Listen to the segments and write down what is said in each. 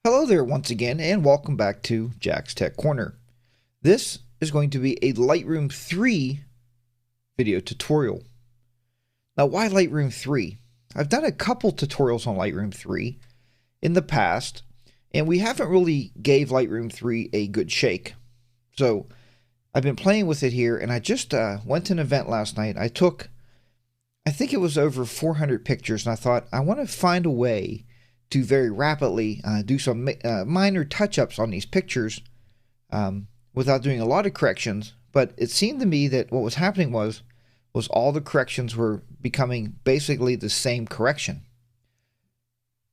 Hello there once again, and welcome back to Jack's Tech Corner. This is going to be a Lightroom 3 video tutorial. Now, why Lightroom 3? I've done a couple tutorials on Lightroom 3 in the past, and we haven't really gave Lightroom 3 a good shake. So I've been playing with it here, and I just went to an event last night. I think it was over 400 pictures, and I thought, I want to find a way to very rapidly do some minor touch-ups on these pictures without doing a lot of corrections. But it seemed to me that what was happening was all the corrections were becoming basically the same correction.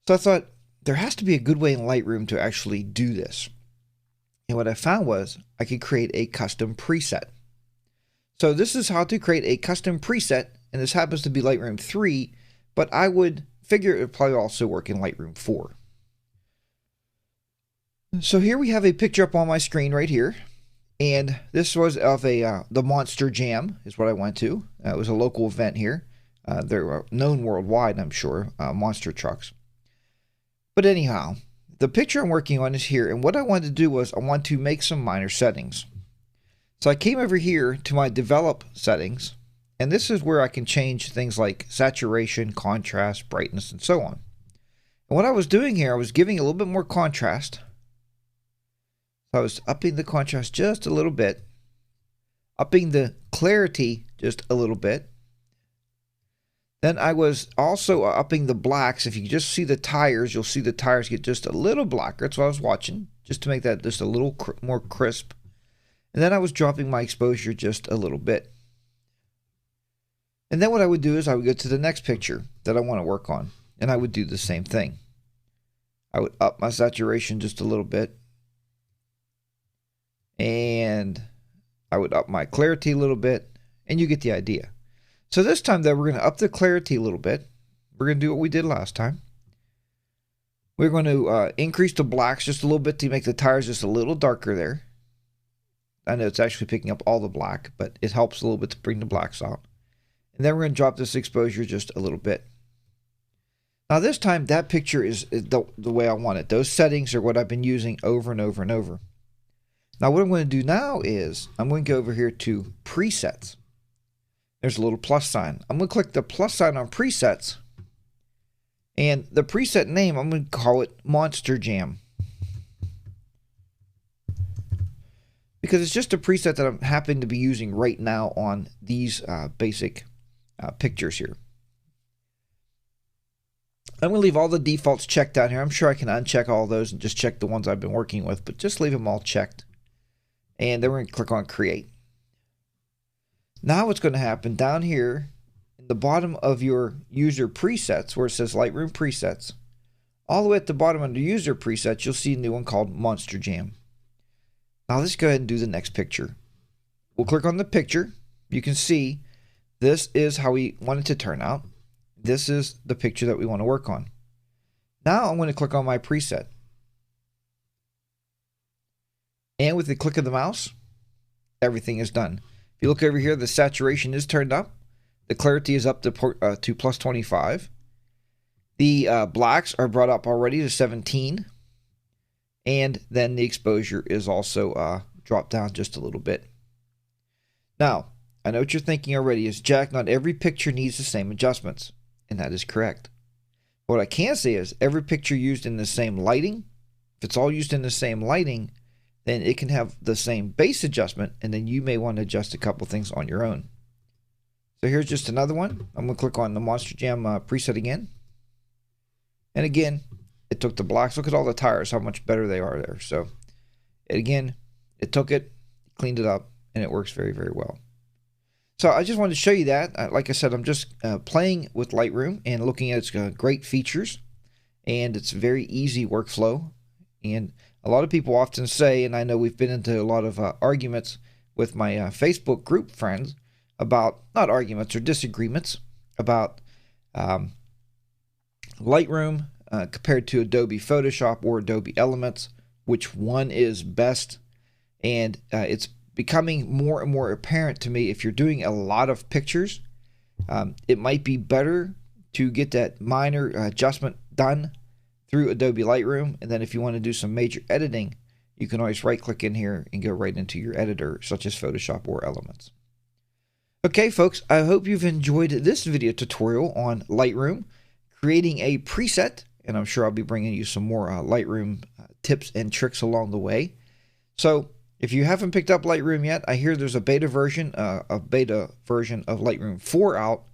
So I thought there has to be a good way in Lightroom to actually do this. And what I found was I could create a custom preset. So this is how to create a custom preset, and this happens to be Lightroom 3, but I would figure it would probably also work in Lightroom 4. So here we have a picture up on my screen right here, and this was of the Monster Jam is what I went to. It was a local event here. They're known worldwide, I'm sure, monster trucks. But anyhow, the picture I'm working on is here, and what I wanted to do was I want to make some minor settings. So I came over here to my develop settings, and this is where I can change things like saturation, contrast, brightness, and so on. And what I was doing here, I was giving a little bit more contrast. I was upping the contrast just a little bit, upping the clarity just a little bit. Then I was also upping the blacks. If you just see the tires, you'll see the tires get just a little blacker. That's what I was watching, just to make that just a little more crisp. And then I was dropping my exposure just a little bit. And then what I would do is I would go to the next picture that I want to work on, and I would do the same thing. I would up my saturation just a little bit, and I would up my clarity a little bit, and you get the idea. So this time though, we're going to up the clarity a little bit. We're going to do what we did last time. We're going to increase the blacks just a little bit to make the tires just a little darker there. I know it's actually picking up all the black, but it helps a little bit to bring the blacks out. And then we're going to drop this exposure just a little bit. Now this time that picture is the way I want it. Those settings are what I've been using over and over and over. Now what I'm going to do now is I'm going to go over here to presets. There's a little plus sign. I'm going to click the plus sign on presets. And the preset name, I'm going to call it Monster Jam. Because it's just a preset that I happen to be using right now on these basic pictures here. I'm going to leave all the defaults checked down here. I'm sure I can uncheck all those and just check the ones I've been working with, but just leave them all checked. And then we're going to click on create. Now what's going to happen down here in the bottom of your user presets, where it says Lightroom presets, all the way at the bottom under user presets, you'll see a new one called Monster Jam. Now let's go ahead and do the next picture. We'll click on the picture. You can see this is how we want it to turn out. This is the picture that we want to work on. Now I'm going to click on my preset. And with the click of the mouse, everything is done. If you look over here, the saturation is turned up. The clarity is up to plus 25. The blacks are brought up already to 17. And then the exposure is also dropped down just a little bit. Now, I know what you're thinking already is, Jack, not every picture needs the same adjustments. And that is correct. What I can say is every picture used in the same lighting, if it's all used in the same lighting, then it can have the same base adjustment, and then you may want to adjust a couple things on your own. So here's just another one. I'm going to click on the Monster Jam preset again. And again, it took the blacks. Look at all the tires, how much better they are there. So again, it took it, cleaned it up, and it works very, very well. So I just wanted to show you that. Like I said, I'm just playing with Lightroom and looking at its great features, and it's very easy workflow. And a lot of people often say, and I know we've been into a lot of arguments with my Facebook group friends about, not arguments or disagreements, about Lightroom compared to Adobe Photoshop or Adobe Elements, which one is best. And it's becoming more and more apparent to me, if you're doing a lot of pictures, it might be better to get that minor adjustment done through Adobe Lightroom. And then if you want to do some major editing, you can always right click in here and go right into your editor, such as Photoshop or Elements. Okay, folks, I hope you've enjoyed this video tutorial on Lightroom, creating a preset, and I'm sure I'll be bringing you some more Lightroom tips and tricks along the way. So if you haven't picked up Lightroom yet, I hear there's a beta version of Lightroom 4 out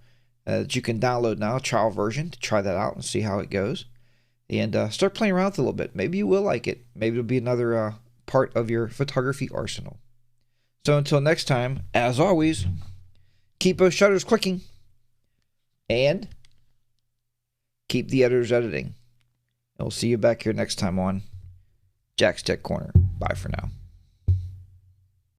that you can download now, a trial version, to try that out and see how it goes. And start playing around with it a little bit. Maybe you will like it. Maybe it'll be another part of your photography arsenal. So until next time, as always, keep those shutters clicking and keep the editors editing. And we'll see you back here next time on Jack's Tech Corner. Bye for now.